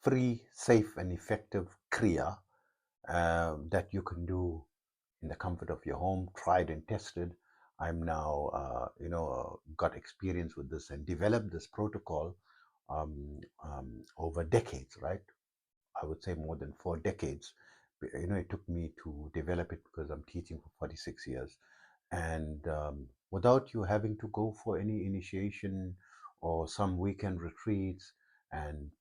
free, safe, and effective Kriya that you can do in the comfort of your home, tried and tested. I'm now, got experience with this and developed this protocol over decades, right? I would say more than 4 decades. It took me to develop it because I'm teaching for 46 years. And without you having to go for any initiation or some weekend retreats and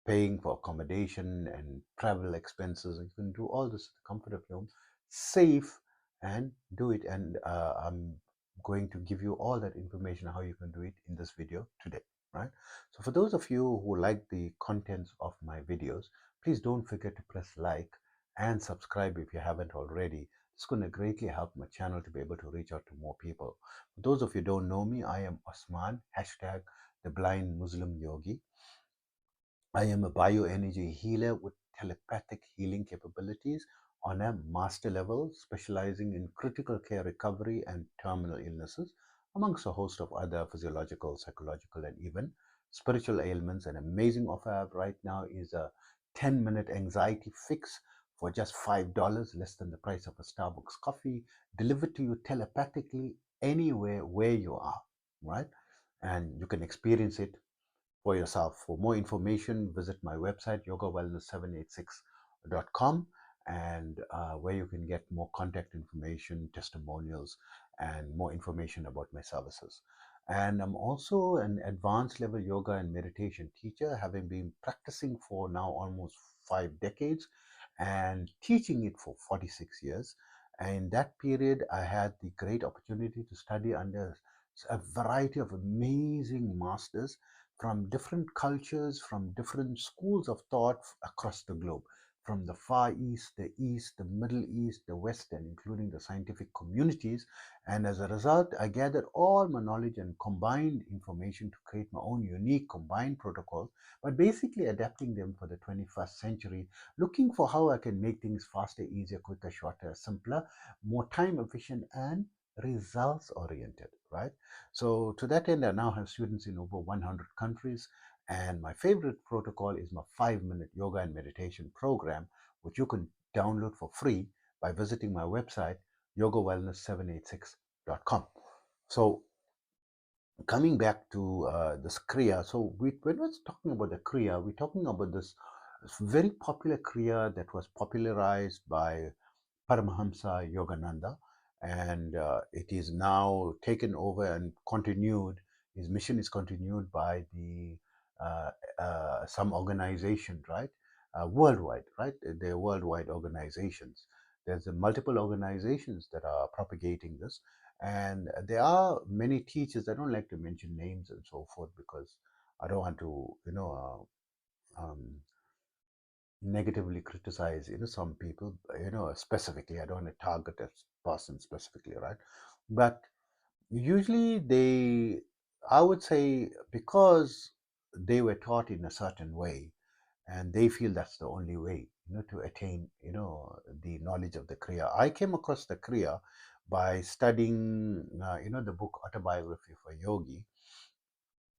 paying for accommodation and travel expenses. You can do all this at the comfort of your home, safe, and do it. And I'm going to give you all that information how you can do it in this video today, right? So for those of you who like the contents of my videos, please don't forget to press like and subscribe if you haven't already. It's going to greatly help my channel to be able to reach out to more people. For those of you who don't know me, I am Osman, hashtag the blind Muslim yogi. I am a bioenergy healer with telepathic healing capabilities on a master level, specializing in critical care recovery and terminal illnesses, amongst a host of other physiological, psychological, and even spiritual ailments. An amazing offer I have right now is a 10-minute anxiety fix for just $5, less than the price of a Starbucks coffee, delivered to you telepathically anywhere where you are, right? And you can experience it for yourself. For more information, visit my website, yogawellness786.com, and where you can get more contact information, testimonials, and more information about my services. And I'm also an advanced level yoga and meditation teacher, having been practicing for now almost 5 decades and teaching it for 46 years. And in that period, I had the great opportunity to study under a variety of amazing masters from different cultures, from different schools of thought across the globe, from the Far East, the Middle East, the West, and including the scientific communities. And as a result, I gathered all my knowledge and combined information to create my own unique combined protocols, but basically adapting them for the 21st century, looking for how I can make things faster, easier, quicker, shorter, simpler, more time efficient, and results oriented, right? So to that end, I now have students in over 100 countries, and my favorite protocol is my 5-minute yoga and meditation program, which you can download for free by visiting my website, yogawellness786.com. So coming back to this Kriya, so when we're talking about the Kriya, we're talking about this very popular Kriya that was popularized by Paramahamsa Yogananda, and it is now taken over and continued. His mission is continued by the some organizations, right, worldwide, right? They're worldwide organizations. There's multiple organizations that are propagating this, and there are many teachers. I don't like to mention names and so forth because I don't want to, negatively criticize some people, specifically. I don't want to target a person specifically, right? But usually I would say, because they were taught in a certain way and they feel that's the only way to attain the knowledge of the Kriya. I came across the Kriya by studying the book Autobiography of a Yogi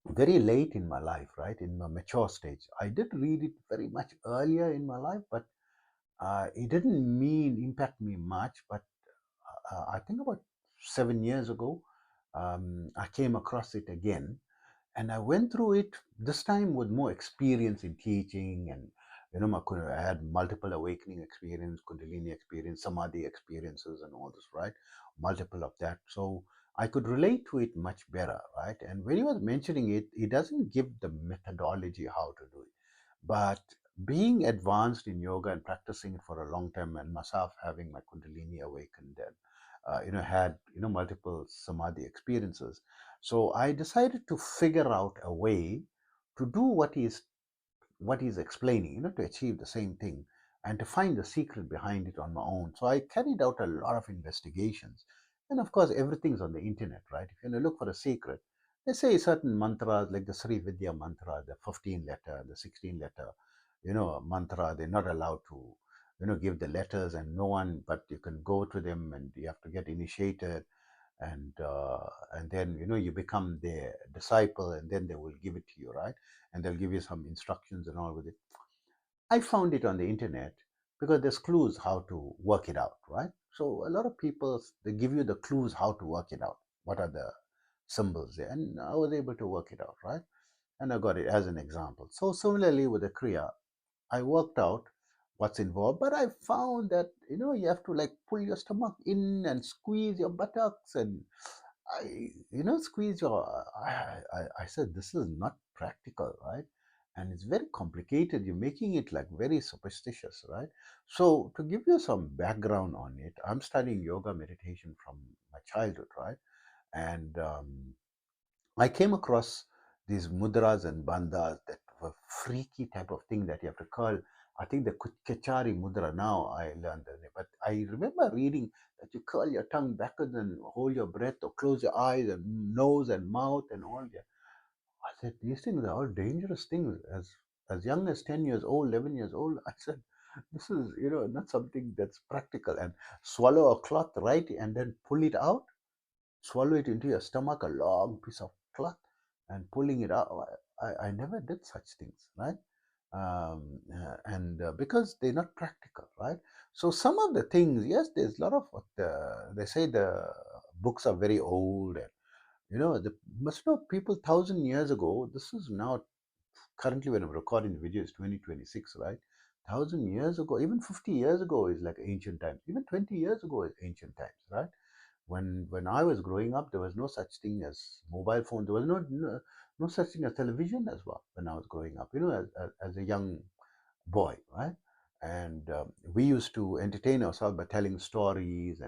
very late in my life, right, in my mature stage. I did read it very much earlier in my life, but it didn't impact me much. But I think about 7 years ago, I came across it again, and I went through it this time with more experience in teaching, and I had multiple awakening experience, Kundalini experience, Samadhi experiences, and all this, right? Multiple of that, so I could relate to it much better, right? And when he was mentioning it, he doesn't give the methodology how to do it, but being advanced in yoga and practicing it for a long time, and myself having my Kundalini awakened and had multiple Samadhi experiences, so I decided to figure out a way to do what he's explaining, to achieve the same thing and to find the secret behind it on my own. So I carried out a lot of investigations. And of course, everything's on the internet, right? If you look for a secret, they say certain mantras like the Sri Vidya mantra, the 15 letter, the 16 letter, mantra, they're not allowed to, give the letters, and no one, but you can go to them and you have to get initiated, and then you become their disciple, and then they will give it to you, right? And they'll give you some instructions and all with it. I found it on the internet because there's clues how to work it out, right? So a lot of people, they give you the clues how to work it out. What are the symbols there? And I was able to work it out, right? And I got it as an example. So similarly with the Kriya, I worked out what's involved, but I found that you have to like pull your stomach in and squeeze your buttocks, and squeeze your. I said this is not practical, right? And it's very complicated. You're making it like very superstitious, right? So to give you some background on it, I'm studying yoga meditation from my childhood, right? And I came across these mudras and bandhas that were freaky type of thing that you have to curl. I think the Kechari mudra now I learned that, but I remember reading that you curl your tongue backwards and hold your breath or close your eyes and nose and mouth and all that. I said these things are all dangerous things. As young as 10 years old, 11 years old, I said this is not something that's practical. And swallow a cloth right and then pull it out, swallow it into your stomach, a long piece of cloth, and pulling it out. I never did such things, right? And because they're not practical, right? So some of the things, yes, there's a lot of what they say the books are very old, and the must know people 1,000 years ago. This is now currently when I'm recording the video is 2026, right? 1,000 years ago, even 50 years ago is like ancient times. Even 20 years ago is ancient times, right? When I was growing up, there was no such thing as mobile phone. There was no such thing as television as well when I was growing up. As a young boy, right? And we used to entertain ourselves by telling stories,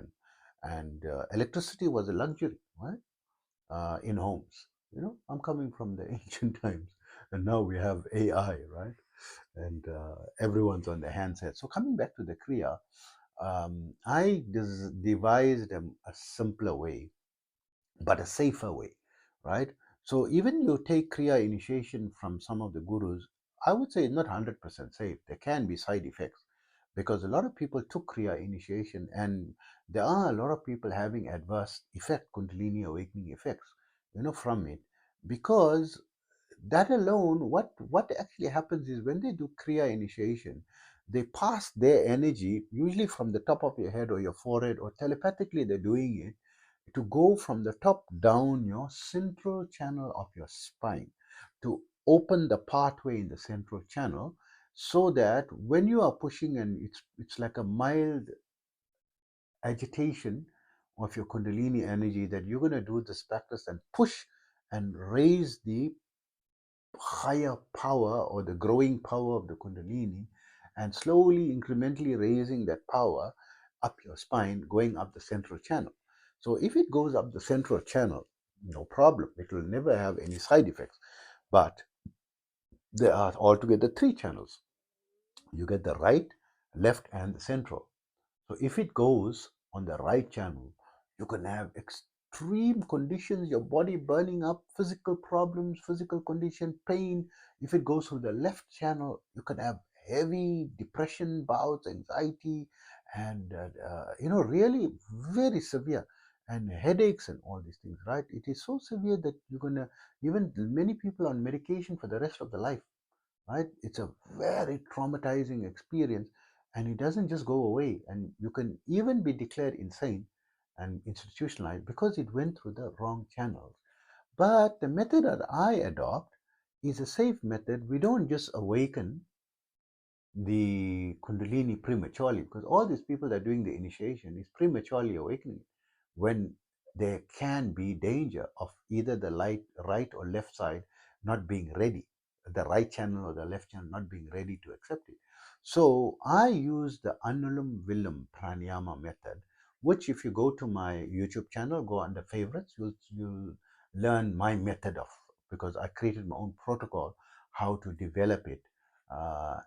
and electricity was a luxury, right? In homes. I'm coming from the ancient times, and now we have AI, right? And everyone's on the handset. So coming back to the Kriya, I devised a simpler way, but a safer way, right? So even you take Kriya initiation from some of the gurus, I would say it's not 100% safe. There can be side effects because a lot of people took Kriya initiation, and there are a lot of people having adverse effect, Kundalini awakening effects, from it, because that alone, what actually happens is when they do Kriya initiation, they pass their energy usually from the top of your head or your forehead, or telepathically they're doing it to go from the top down your central channel of your spine, to open the pathway in the central channel, so that when you are pushing, and it's like a mild agitation of your kundalini energy, that you're going to do this practice and push and raise the higher power or the growing power of the kundalini, and slowly incrementally raising that power up your spine, going up the central channel. So if it goes up the central channel, no problem, it will never have any side effects. But there are altogether three channels. You get the right, left, and the central. So if it goes on the right channel, you can have extreme conditions, your body burning up, physical problems, physical condition, pain. If it goes through the left channel, you can have heavy depression bouts, anxiety, and really very severe, and headaches and all these things, right? It is so severe that you're gonna, even many people on medication for the rest of their life, right? It's a very traumatizing experience, and it doesn't just go away, and you can even be declared insane and institutionalized because it went through the wrong channels. But the method that I adopt is a safe method. We don't just awaken the kundalini prematurely, because all these people that are doing the initiation is prematurely awakening when there can be danger of either the right or left side not being ready, the right channel or the left channel not being ready to accept it. So I use the Anulum Willum Pranayama method, which if you go to my YouTube channel, go under favorites, you'll learn my method of, because I created my own protocol how to develop it,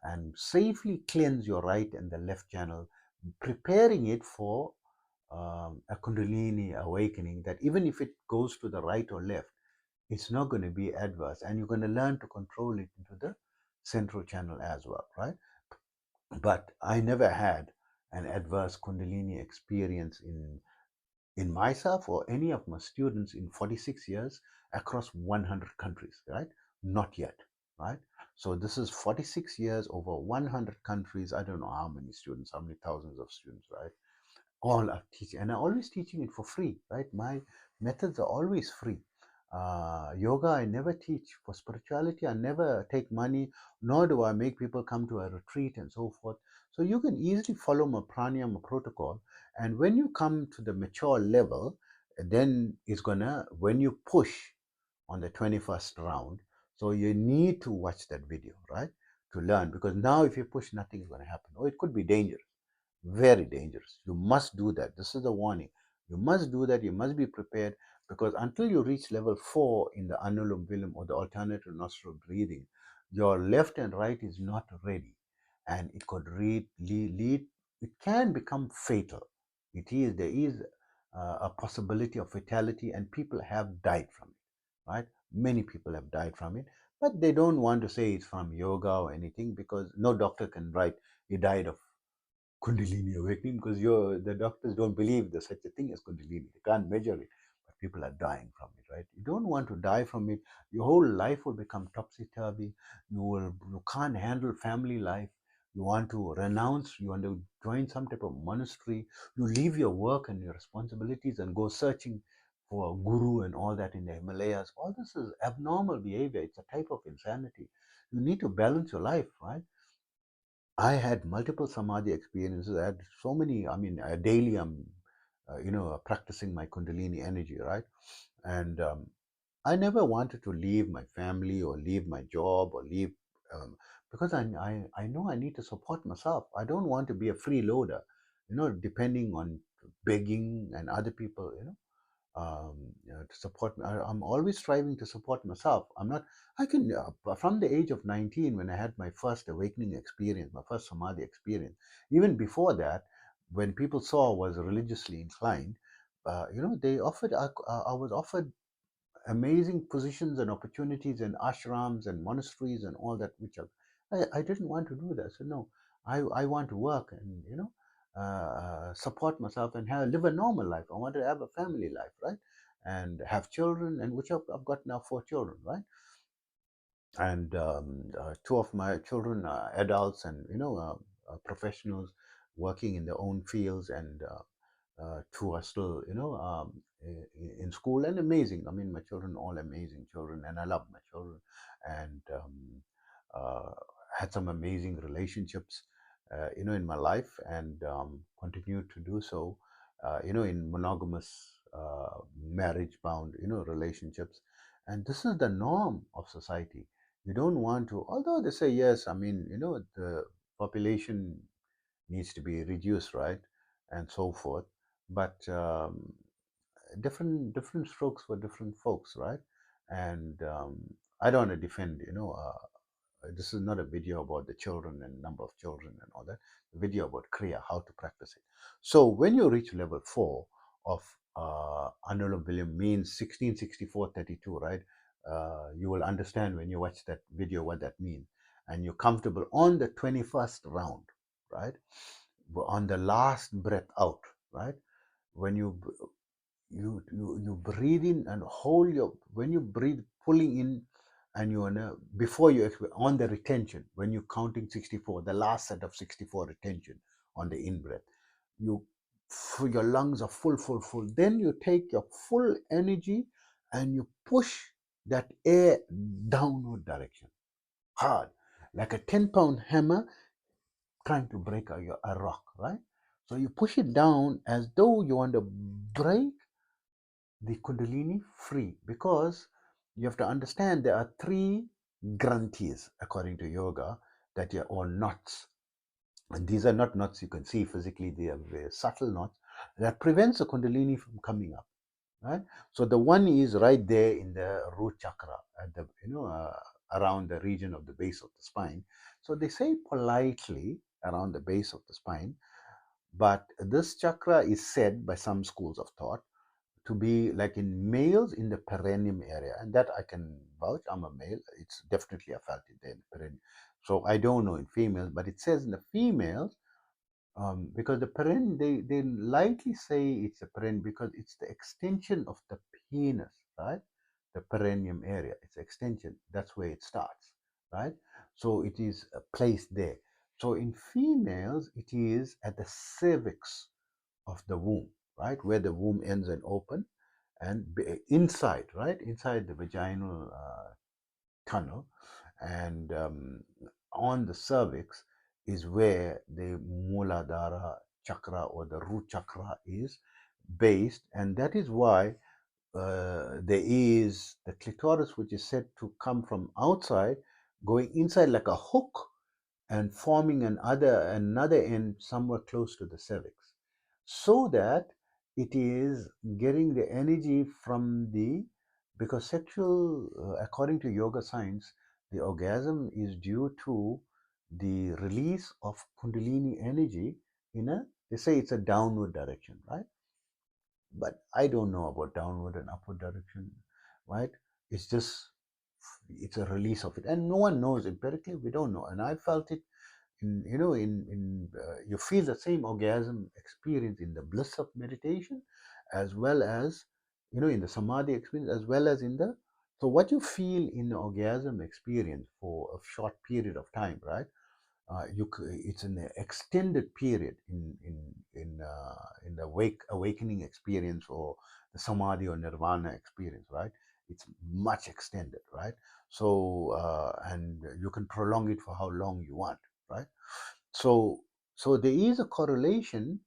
and safely cleanse your right and the left channel, preparing it for a Kundalini awakening, that even if it goes to the right or left, it's not going to be adverse, and you're going to learn to control it into the central channel as well, right? But I never had an adverse Kundalini experience in myself or any of my students in 46 years across 100 countries, right? Not yet, right? So this is 46 years, over 100 countries. I don't know how many students, how many thousands of students, right? All are teaching, and I'm always teaching it for free, right? My methods are always free. Yoga, I never teach. For spirituality, I never take money, nor do I make people come to a retreat and so forth. So you can easily follow my pranayama protocol, and when you come to the mature level, then it's gonna, when you push on the 21st round, so you need to watch that video, right, to learn, because now if you push, nothing is going to happen, or it could be dangerous, very dangerous. You must do that. This is a warning. You must do that. You must be prepared, because until you reach level 4 in the Anulum Vilum, or the alternative nostril breathing, your left and right is not ready. And it could lead, it can become fatal. There is a possibility of fatality, and people have died from it, right? Many people have died from it, but they don't want to say it's from yoga or anything, because no doctor can write, he died of Kundalini awakening, because the doctors don't believe there's such a thing as Kundalini. They can't measure it, but people are dying from it, right? You don't want to die from it. Your whole life will become topsy turvy. You can't handle family life. You want to renounce. You want to join some type of monastery. You leave your work and your responsibilities and go searching for a guru and all that in the Himalayas. All this is abnormal behavior. It's a type of insanity. You need to balance your life, right? I had multiple samadhi experiences. I had so many. I mean, daily I'm, practicing my Kundalini energy, right? And I never wanted to leave my family or leave my job or leave, because I know I need to support myself. I don't want to be a freeloader, depending on begging and other people, to support me. I'm always striving to support myself. I'm not, I can, from the age of 19, when I had my first awakening experience, my first samadhi experience, even before that, when people saw I was religiously inclined, they offered, I was offered amazing positions and opportunities in ashrams and monasteries and all that, which I didn't want to do that. So no, I want to work and support myself and live a normal life. I want to have a family life, right, and have children, and which I've got now 4 children, right, and two of my children are adults, and professionals working in their own fields, and two are still, in school, and amazing. I mean, my children, all amazing children, and I love my children, and uh, had some amazing relationships, in my life, and continue to do so, in monogamous, marriage-bound, relationships, and this is the norm of society. You don't want to, although they say yes. I mean, the population needs to be reduced, right, and so forth. But different strokes for different folks, right? And I don't want to defend, this is not a video about the children and number of children and all that. A video about Kriya, how to practice it. So when you reach level 4 of Anulom William, means 166432, right? You will understand when you watch that video what that means. And you're comfortable on the 21st round, right? On the last breath out, right? When you breathe in and hold your, when you breathe pulling in, and you wanna, before you on the retention, when you're counting 64, the last set of 64 retention on the in breath, you, your lungs are full, then you take your full energy and you push that air downward direction hard, like a 10-pound hammer trying to break a rock, right? So you push it down as though you want to break the Kundalini free, because you have to understand there are 3 granthis according to yoga, that are all knots. And these are not knots you can see physically, they are very subtle knots that prevents the Kundalini from coming up. Right? So the one is right there in the root chakra, at the, around the region of the base of the spine. So they say politely around the base of the spine, but this chakra is said by some schools of thought to be like in males in the perineum area, and that I can vouch. I'm a male. It's definitely I felt it there in the perineum. So I don't know in females, but it says in the females, because the perineum, they lightly say it's a perineum because it's the extension of the penis, right? The perineum area, it's extension. That's where it starts, right? So it is placed there. So in females, it is at the cervix of the womb, right, where the womb ends and open, and inside, right, inside the vaginal tunnel, and on the cervix is where the Muladhara chakra or the root chakra is based, and that is why there is the clitoris, which is said to come from outside, going inside like a hook and forming another end somewhere close to the cervix, so that it is getting the energy from the, because sexual, according to yoga science, the orgasm is due to the release of kundalini energy in a, they say it's a downward direction, right? But I don't know about downward and upward direction, right? It's just, it's a release of it, and no one knows empirically. We don't know, and I felt it in, you feel the same orgasm experience in the bliss of meditation, as well as, in the samadhi experience, as well as in the, so what you feel in the orgasm experience for a short period of time, right? It's an extended period in the awakening experience, or the samadhi or nirvana experience, right? It's much extended, right? So and you can prolong it for how long you want, right? So there is a correlation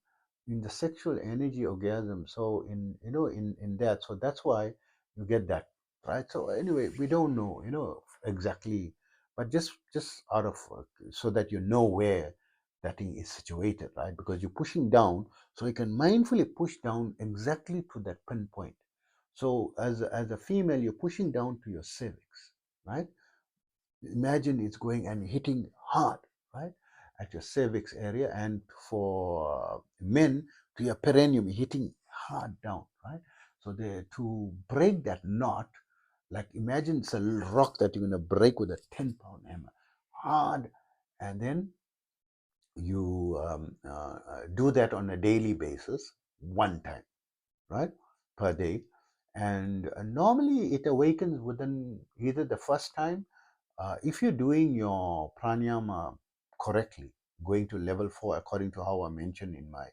in the sexual energy orgasm. So in that, so that's why you get that, right? So anyway, we don't know, exactly, but just out of so that you know where that thing is situated, right? Because you're pushing down, so you can mindfully push down exactly to that pinpoint. So as a female, you're pushing down to your cervix, right? Imagine it's going and hitting hard, right, at your cervix area, and for men, to your perineum, hitting hard down, right? So they, to break that knot, like imagine it's a rock that you're going to break with a 10-pound hammer, hard, and then you do that on a daily basis, one time, right, per day. And normally it awakens within either the first time, if you're doing your pranayama correctly, going to level 4 according to how I mentioned in my,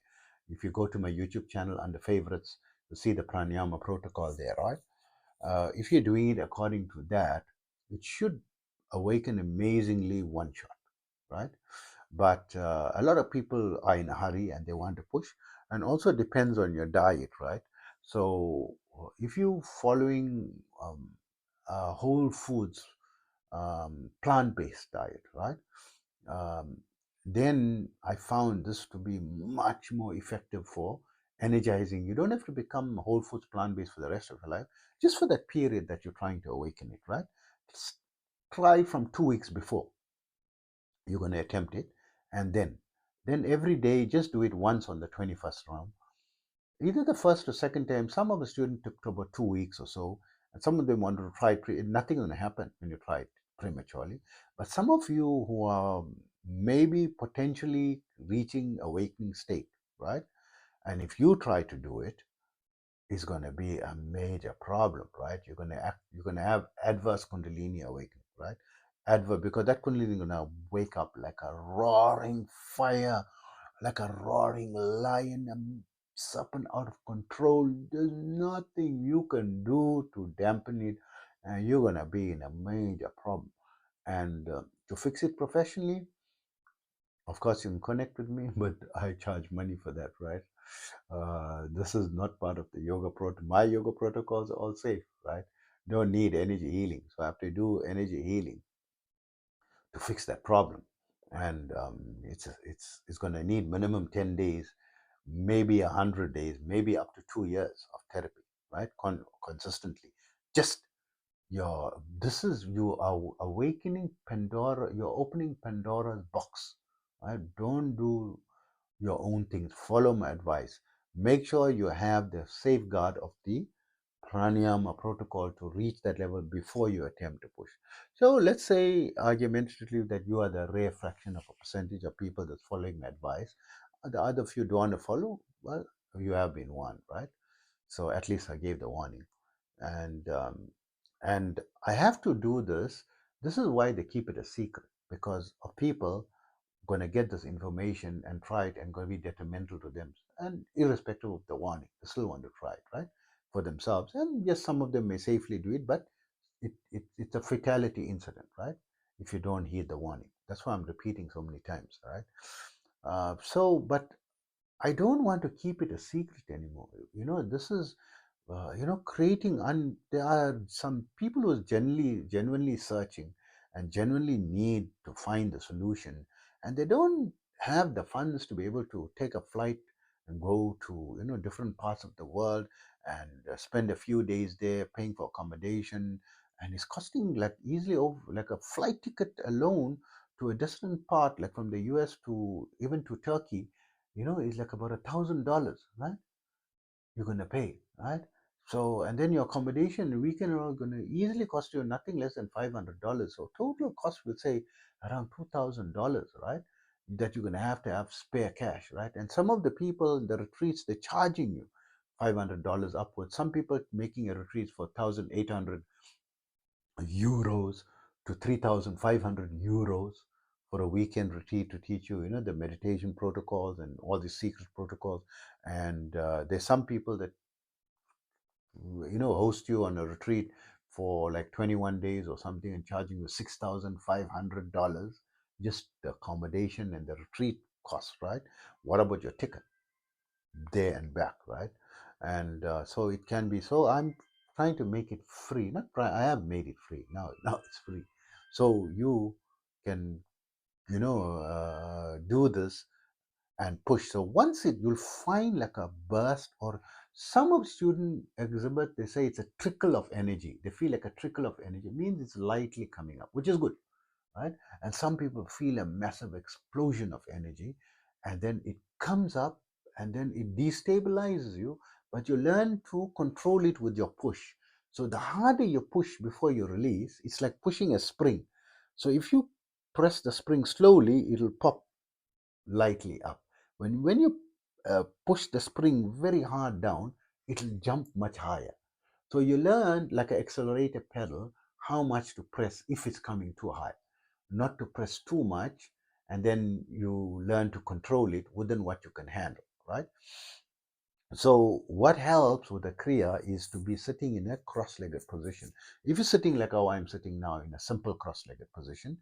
if you go to my YouTube channel under favorites, you see the pranayama protocol there, right? If you're doing it according to that, it should awaken amazingly one shot, right? But a lot of people are in a hurry and they want to push, and also depends on your diet, right? So if you following whole foods, plant-based diet, right? Um, then I found this to be much more effective for energizing. You don't have to become whole foods plant-based for the rest of your life, just for that period that you're trying to awaken it, right? Just try from 2 weeks before you're going to attempt it, and then every day just do it once on the 21st round, either the first or second time. Some of the students took about 2 weeks or so, and some of them wanted to try it. Nothing going to happen when you try it prematurely. But some of you who are maybe potentially reaching awakening state, right? And if you try to do it, it's going to be a major problem, right? You're going to have adverse kundalini awakening, right? Adverse, because that kundalini is going to wake up like a roaring fire, like a roaring lion, a serpent out of control. There's nothing you can do to dampen it, and you're gonna be in a major problem. And to fix it professionally, of course, you can connect with me, but I charge money for that, right? This is not part of the yoga protocol. My yoga protocols are all safe, right? Don't need energy healing, so I have to do energy healing to fix that problem. And it's going to need minimum 10 days, maybe 100 days, maybe up to 2 years of therapy, right? Consistently. Just your, this is, you are awakening Pandora, you're opening Pandora's box, right? Don't do your own things. Follow my advice. Make sure you have the safeguard of the pranayama protocol to reach that level before you attempt to push. So let's say argumentatively that you are the rare fraction of a percentage of people that's following my advice. The other few don't want to follow, well, you have been one, right? So at least I gave the warning. And I have to do this. This is why they keep it a secret, because of people going to get this information and try it and going to be detrimental to them. And irrespective of the warning, they still want to try it, right? For themselves. And yes, some of them may safely do it, but it's a fatality incident, right? If you don't heed the warning. That's why I'm repeating so many times, right? But I don't want to keep it a secret anymore. This is creating. There are some people who are genuinely searching and genuinely need to find the solution, and they don't have the funds to be able to take a flight and go to different parts of the world and spend a few days there, paying for accommodation, and it's costing like easily over like a flight ticket alone to a distant part, like from the U.S. to even to Turkey, is like about $1,000, right? You're going to pay, right? So, and then your accommodation and weekend are all going to easily cost you nothing less than $500. So, total cost will say around $2,000, right? That you're going to have spare cash, right? And some of the people in the retreats, they're charging you $500 upwards. Some people making a retreat for 1,800 euros to 3,500 euros for a weekend retreat to teach you, the meditation protocols and all these secret protocols. And there's some people that host you on a retreat for like 21 days or something and charging you $6,500, just the accommodation and the retreat cost, right? What about your ticket there and back, right? And so it can be. So I'm trying to make it free. Not try. I have made it free now. Now it's free, so you can do this and push. So once you'll find like a burst, or some of student exhibit, they say it's a trickle of energy. They feel like a trickle of energy. It means it's lightly coming up, which is good, right? And some people feel a massive explosion of energy, and then it comes up, and then it destabilizes you, but you learn to control it with your push. So the harder you push before you release, it's like pushing a spring. So if you press the spring slowly, it'll pop lightly up. When you push the spring very hard down, it'll jump much higher. So you learn like an accelerator pedal how much to press if it's coming too high, not to press too much, and then you learn to control it within what you can handle, right? So what helps with the Kriya is to be sitting in a cross-legged position. If you're sitting like how I'm sitting now in a simple cross-legged position,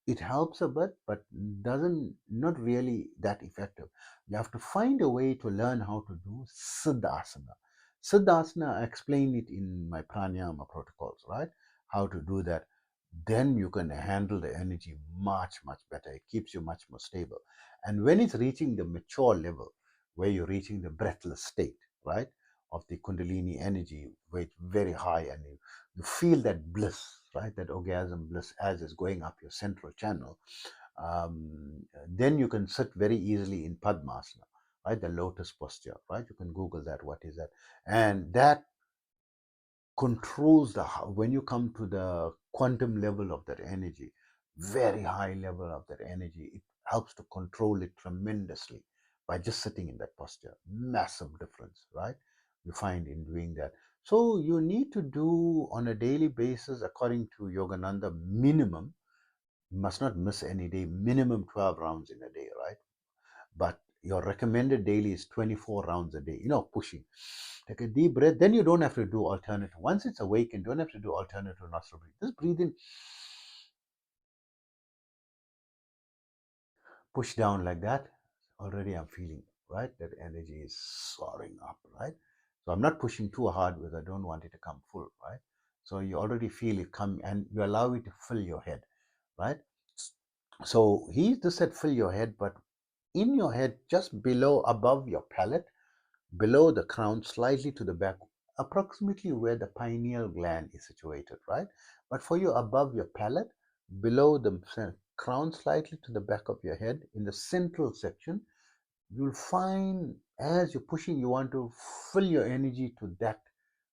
it helps a bit, but doesn't not really that effective. You have to find a way to learn how to do Siddhasana. Siddhasana, I explain it in my pranayama protocols, right? How to do that. Then you can handle the energy much, much better. It keeps you much more stable. And when it's reaching the mature level, where you're reaching the breathless state, right, of the Kundalini energy, where it's very high, and you feel that bliss, right, that orgasm bliss as it's going up your central channel. Then you can sit very easily in Padmasana, right, the lotus posture, right? You can Google that. What is that? And that controls when you come to the quantum level of that energy, very high level of that energy, it helps to control it tremendously by just sitting in that posture. Massive difference, right? You find in doing that. So you need to do on a daily basis, according to Yogananda, minimum, you must not miss any day, minimum 12 rounds in a day, right? But your recommended daily is 24 rounds a day, pushing. Take a deep breath. Then you don't have to do alternative. Once it's awakened, don't have to do alternative nostril breathing. Just breathe in, push down like that. Already I'm feeling, right? That energy is soaring up, right? So I'm not pushing too hard because I don't want it to come full, right? So you already feel it come, and you allow it to fill your head, right? So he just said fill your head, but in your head, just below, above your palate, below the crown, slightly to the back, approximately where the pineal gland is situated, right? But for you, above your palate, below the crown, slightly to the back of your head, in the central section, you'll find as you're pushing, you want to fill your energy to that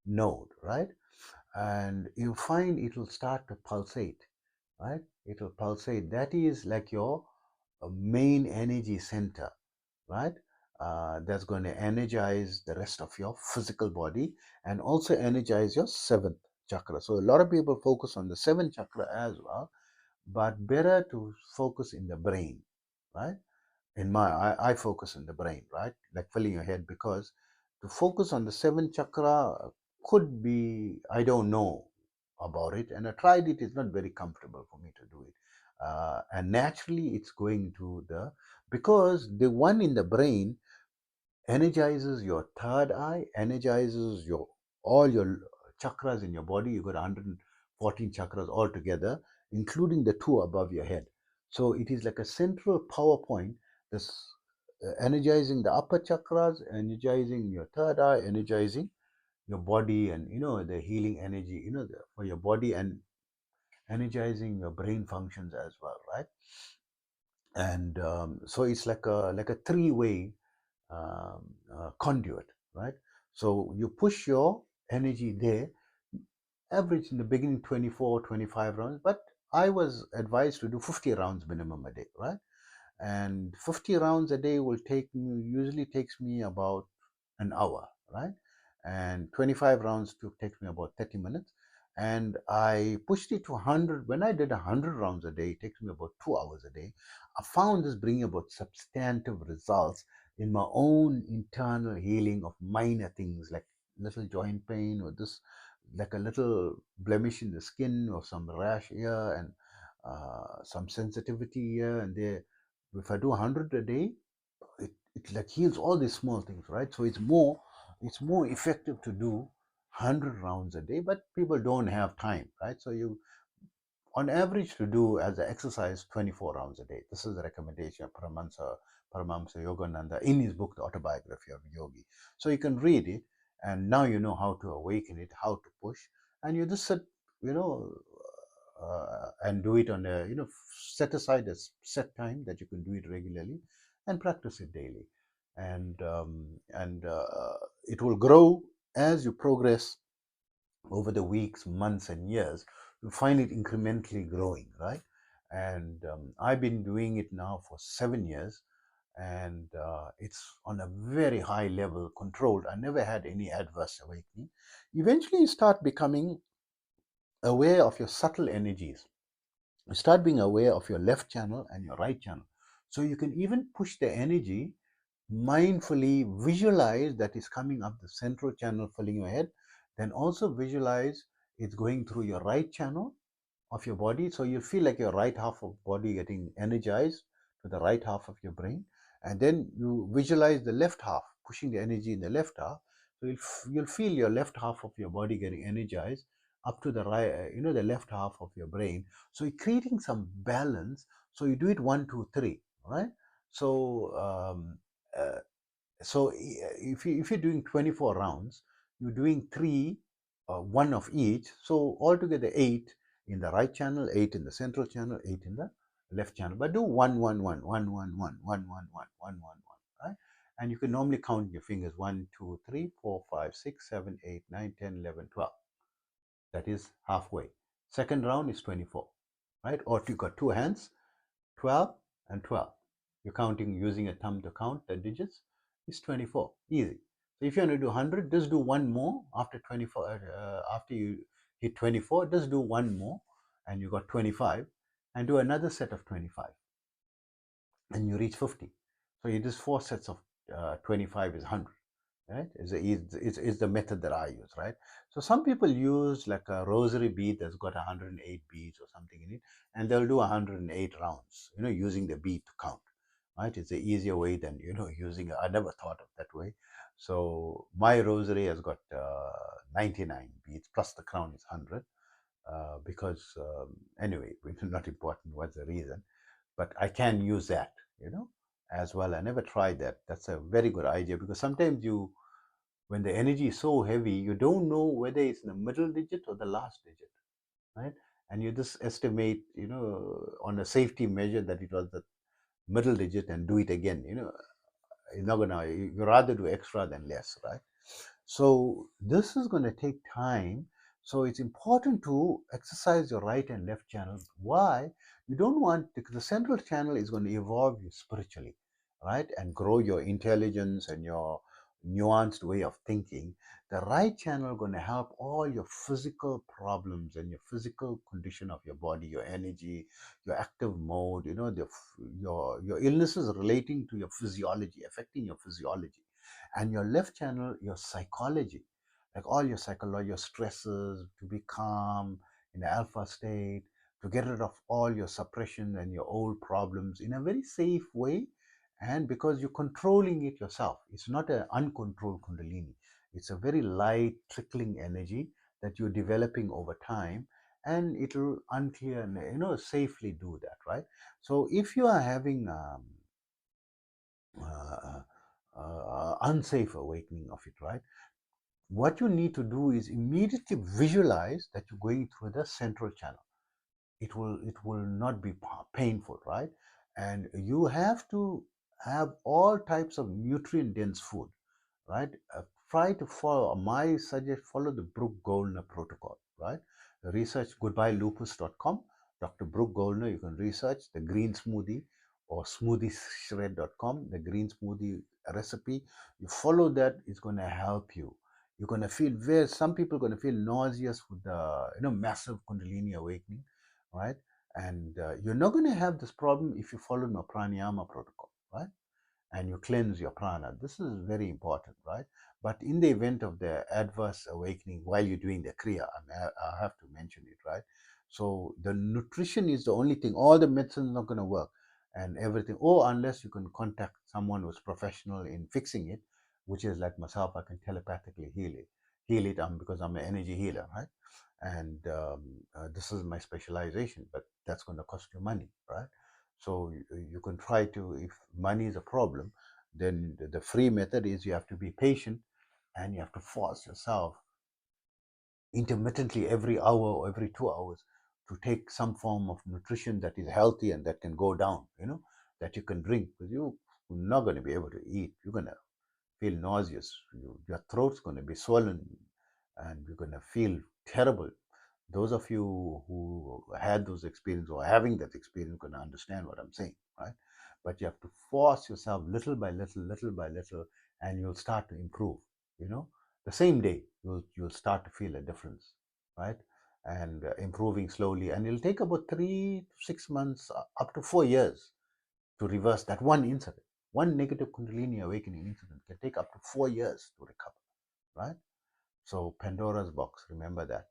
node, right? And you find it will start to pulsate, right? It will pulsate. That is like your main energy center, right? That's going to energize the rest of your physical body and also energize your seventh chakra. So a lot of people focus on the seventh chakra as well, but better to focus in the brain, right? I focus in the brain, right? Like filling your head, because to focus on the seventh chakra could be, I don't know about it, and I tried it. It's not very comfortable for me to do it, and naturally, it's going to the, because the one in the brain energizes your third eye, energizes your all your chakras in your body. You got 114 chakras altogether, including the two above your head. So it is like a central power point that's energizing the upper chakras, energizing your third eye, energizing your body, and the healing energy, for your body, and energizing your brain functions as well, right? And so it's like a three-way conduit, right? So you push your energy there, average in the beginning 24, 25 rounds, but I was advised to do 50 rounds minimum a day, right? And 50 rounds a day will take me, usually takes me about an hour, right? And 25 rounds takes me about 30 minutes. And I pushed it to 100. When I did 100 rounds a day, it takes me about 2 hours a day. I found this bringing about substantive results in my own internal healing of minor things like little joint pain, or this, like a little blemish in the skin, or some rash here, and some sensitivity here and there. If I do 100 a day, it like heals all these small things, right? So it's more effective to do 100 rounds a day, but people don't have time, right? So you, on average, to do as an exercise 24 rounds a day. This is the recommendation of Paramahamsa Yogananda in his book, The Autobiography of a Yogi. So you can read it, and now you know how to awaken it, how to push, and you just sit, you know, and do it on a, set aside a set time that you can do it regularly, and practice it daily, and it will grow as you progress over the weeks, months, and years. You find it incrementally growing, right? And I've been doing it now for 7 years, and it's on a very high level, controlled. I never had any adverse awakening. Eventually, you start becoming aware of your subtle energies. You start being aware of your left channel and your right channel. So you can even push the energy mindfully, visualize that is coming up the central channel filling your head, then also visualize it's going through your right channel of your body. So you feel like your right half of body getting energized to the right half of your brain. And then you visualize the left half, pushing the energy in the left half. So you'll feel your left half of your body getting energized up to the right, the left half of your brain. So you're creating some balance. So you do it 1, 2, 3, right? So uh, if you're doing 24 rounds, you're doing three, one of each. So altogether 8 in the right channel, 8 in the central channel, 8 in the left channel. But do 1, 1, 1, 1, 1, 1, 1, 1, 1, 1, right? And you can normally count your fingers 1, 2, 3, 4, 5, 6, 7, 8, 9, 10, 11, 12. That is halfway. Second round is 24, right? Or you got two hands, 12 and 12. You're counting using a thumb to count the digits. It's 24. Easy. So if you want to do 100, just do one more after 24. After you hit 24, just do one more, and you got 25, and do another set of 25, and you reach 50. So you do 4 sets of 25 is 100, right? Is the method that I use, right? So some people use like a rosary bead that's got 108 beads or something in it, and they'll do 108 rounds, using the bead to count, right? It's an easier way than using. I never thought of that way. So my rosary has got 99 beads plus the crown is 100, because anyway, it's not important what's the reason, but I can use that, as well. I never tried that. That's a very good idea, because sometimes when the energy is so heavy, you don't know whether it's in the middle digit or the last digit, right? And you just estimate, on a safety measure that it was the middle digit and do it again. You're not gonna. You rather do extra than less, right? So this is going to take time. So it's important to exercise your right and left channels. Why? You don't want, because the central channel is going to evolve you spiritually, right? And grow your intelligence and nuanced way of thinking, the right channel going to help all your physical problems and your physical condition of your body, your energy, your active mode, your illnesses relating to your physiology, affecting your physiology. And your left channel, your psychology, like all your psychology, your stresses, to be calm in the alpha state, to get rid of all your suppression and your old problems in a very safe way. And because you're controlling it yourself, it's not an uncontrolled kundalini, it's a very light trickling energy that you're developing over time, and it'll unclear, safely do that, right? So if you are having uh, unsafe awakening of it, right, what you need to do is immediately visualize that you're going through the central channel. It will not be painful, right? And you have to have all types of nutrient dense food, right? Try to follow my suggest follow the Brooke Goldner protocol, right? Research goodbyelupus.com, Dr. Brooke Goldner. You can research the green smoothie or smoothieshred.com, the green smoothie recipe. You follow that, it's going to help you. You're going to feel very, some people are going to feel nauseous with the massive kundalini awakening, right? And you're not going to have this problem if you follow my pranayama protocol, right? And you cleanse your prana. This is very important, right? But in the event of the adverse awakening while you're doing the kriya, I have to mention it, right? So the nutrition is the only thing. All the medicine is not going to work, and everything. Or unless you can contact someone who's professional in fixing it, which is like myself, I can telepathically heal it. Because I'm an energy healer, right? And this is my specialization, but that's going to cost you money, right? So you can try to, if money is a problem, then the free method is you have to be patient, and you have to force yourself intermittently every hour or every 2 hours to take some form of nutrition that is healthy and that can go down, that you can drink, because you're not going to be able to eat. You're going to feel nauseous. Your throat's going to be swollen, and you're going to feel terrible. Those of you who had those experiences or having that experience going to understand what I'm saying, right? But you have to force yourself little by little, and you'll start to improve. You know, the same day you'll start to feel a difference, right? And improving slowly, and it'll take about 3 to 6 months, up to 4 years, to reverse that one incident. One negative Kundalini awakening incident can take up to 4 years to recover, right? So Pandora's box, remember that.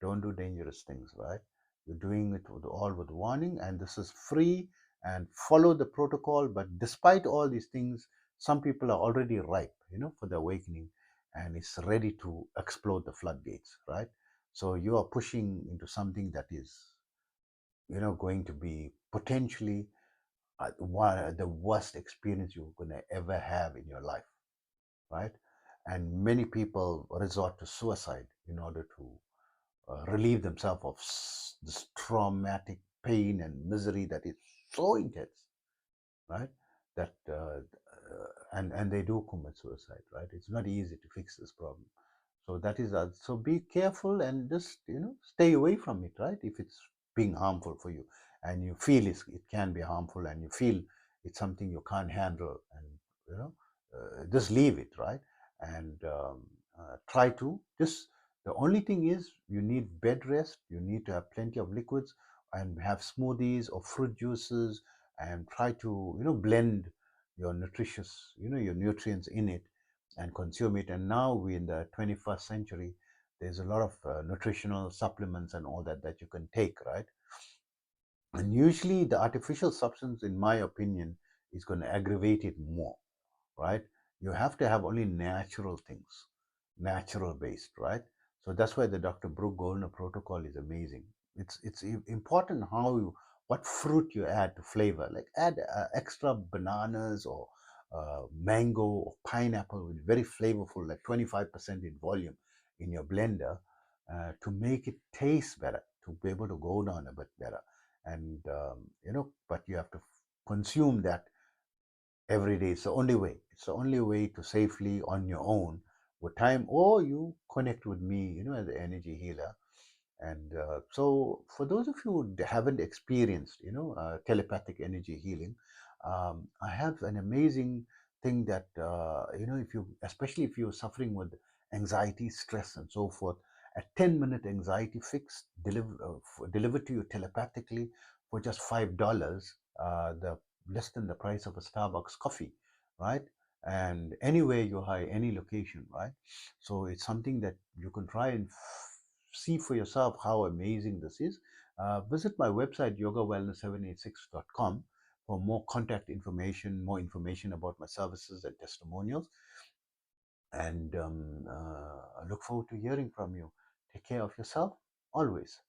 Don't do dangerous things, right? You're doing it all with warning, and this is free, and follow the protocol. But despite all these things, some people are already ripe, for the awakening, and it's ready to explode the floodgates, right? So you are pushing into something that is, going to be potentially the worst experience you're going to ever have in your life, right? And many people resort to suicide in order to relieve themselves of this traumatic pain and misery that is so intense, right? That and they do commit suicide, right? It's not easy to fix this problem. So that is so be careful, and just stay away from it, right? If it's being harmful for you, and you feel it can be harmful, and you feel it's something you can't handle, and just leave it, right? And try to just, the only thing is you need bed rest, you need to have plenty of liquids, and have smoothies or fruit juices, and try to blend your nutritious your nutrients in it and consume it. And now we're in the 21st century, there's a lot of nutritional supplements and all that you can take, right? And usually the artificial substance, in my opinion, is going to aggravate it more, right? You have to have only natural things, natural based, right? So that's why the Dr. Brooke Goldner protocol is amazing. It's important how what fruit you add to flavor. Like add extra bananas or mango or pineapple with very flavorful, like 25% in volume in your blender, to make it taste better, to be able to go down a bit better. And but you have to consume that every day. It's the only way. It's the only way to safely on your own with time, or you connect with me, as an energy healer. And so, for those of you who haven't experienced, telepathic energy healing, I have an amazing thing that if you, especially if you're suffering with anxiety, stress, and so forth, a 10-minute anxiety fix delivered to you telepathically for just $5, the less than the price of a Starbucks coffee, right? And anywhere you high, any location, right? So it's something that you can try and see for yourself how amazing this is. Visit my website, yogawellness786.com, for more contact information, more information about my services and testimonials. And I look forward to hearing from you. Take care of yourself always.